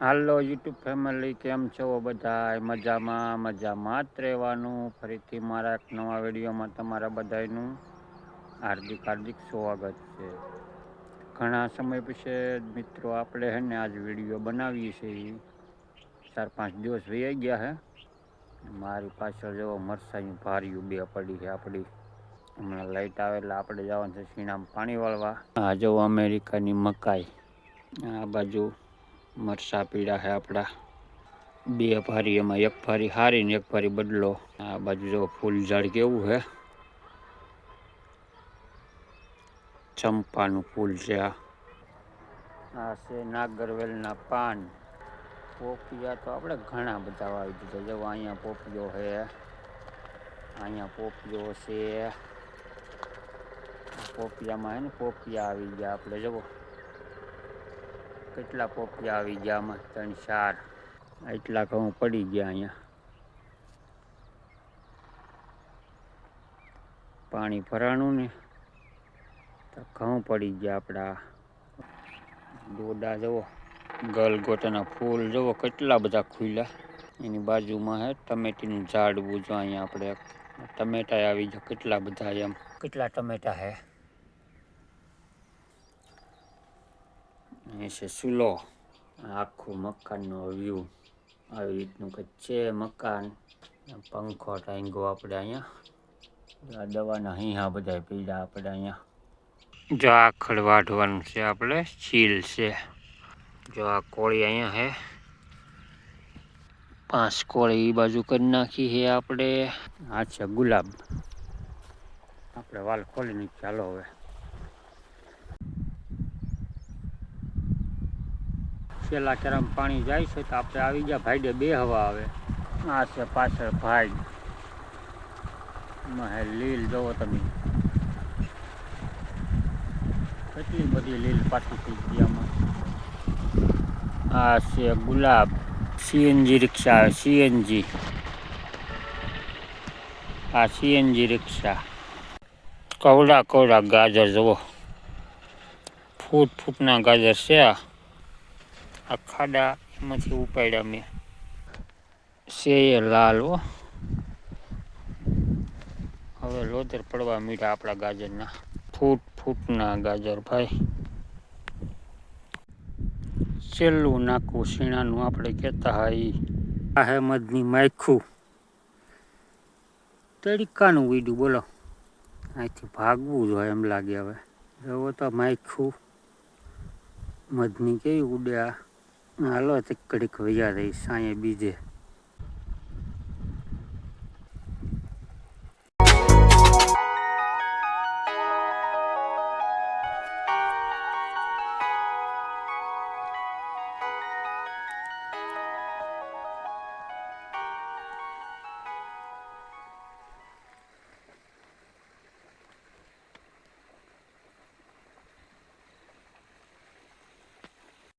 હાલો YouTube family, કેમ છો બધા? મજામાં જ રહેવાનું. ફરીથી મારા એક નવા વિડીયોમાં તમારા બધાનું હાર્દિક સ્વાગત છે. ઘણા સમય પછી મિત્રો આપણે ને આજ વિડીયો બનાવીએ છીએ. 4-5 દિવસ વહી ગયા હે. મારી પાછળ જેવો મરસાની ભારીયું બે પડી છે આપડી. હમણાં લાઈટ આવે એટલે આપણે જવાનું છે સીણામાં પાણી વાળવા. આ જો અમેરિકાની મકાઈ, આ બાજુ મરસા પીડા છે આપડા. બે ભારી, એમાં એક ભારી હારી ને એક ભારી બદલો. આ બાજુ જો ફૂલ ઝાડ કેવું હે, ચંપાનું ફૂલ છે. આ છે નાગરવેલના પાન. પોપિયા તો આપણે ઘણા બધા વાવી દીધા. જો અહીંયા પોપિયો છે, અહીંયા પોપિયો છે. પોપિયામાં હે ને પોપિયા આવી ગયા આપણે જવો. કેટલા પોપિયા આવી ગયા આમાં? 3-4 એટલા ઘઉં પડી ગયા અહીંયા. પાણી ભરાણું ને તો ઘઉં પડી ગયા આપણા. ડોડા જવો, ગલગોટાના ફૂલ જવો કેટલા બધા ખુલ્યા. એની બાજુમાં હે ટમેટીનું ઝાડવું. જો અહીંયા આપણે ટમેટા આવી ગયા કેટલા બધા. એમ કેટલા ટમેટા હે. અહીં છે સુલો. આખું મકાનનો વ્યૂ આવી રીતનું કંઈક છે મકાન. પંખો ટાંગ્યો આપણે અહીંયા. દવાના અહીંયા બધા પીડા આપણે અહીંયા. જો આખડ વાઢવાનું છે આપણે, ચીલ છે. જો આ કોળી અહીંયા હે, 5 કોળી એ બાજુ કરી નાખી છે આપણે. આ છે ગુલાબ. આપણે વાલ ખોલી નાખીએ. ચાલો હવે છેલ્લા કેરામાં પાણી જાય છે તો આપણે આવી ગયા ભાઈ. બે હવા આવે. આ છે પાછળ ભાઈ. એમાં હે લીલ, જોવો તમે કેટલી બધી લીલ પાછી થઈ ગઈ આમાં. આ છે ગુલાબ. સીએનજી રિક્ષા આવે, સીએનજી. આ સીએનજી રિક્ષા. કવડા ગાજર જુઓ, ફૂટના ગાજર છે. આ ખાડા એમાંથી ઉપાડ્યા મેં છે. એ લાલ હો. હવે લોધર પડવા મીઠા આપણા ગાજરના. ફૂટના ગાજર ભાઈ. છેલ્લું નાખવું શીણાનું આપણે કહેતા હોય. આ હે મધની માખું. તડકાનું વીડું બોલો. અહીંથી ભાગવું જોઈએ એમ લાગે. હવે જોવો તો માખું મધની કેવી ઉડ્યા. હાલો તે કડીક વૈયા રહી સાંયે બીજે.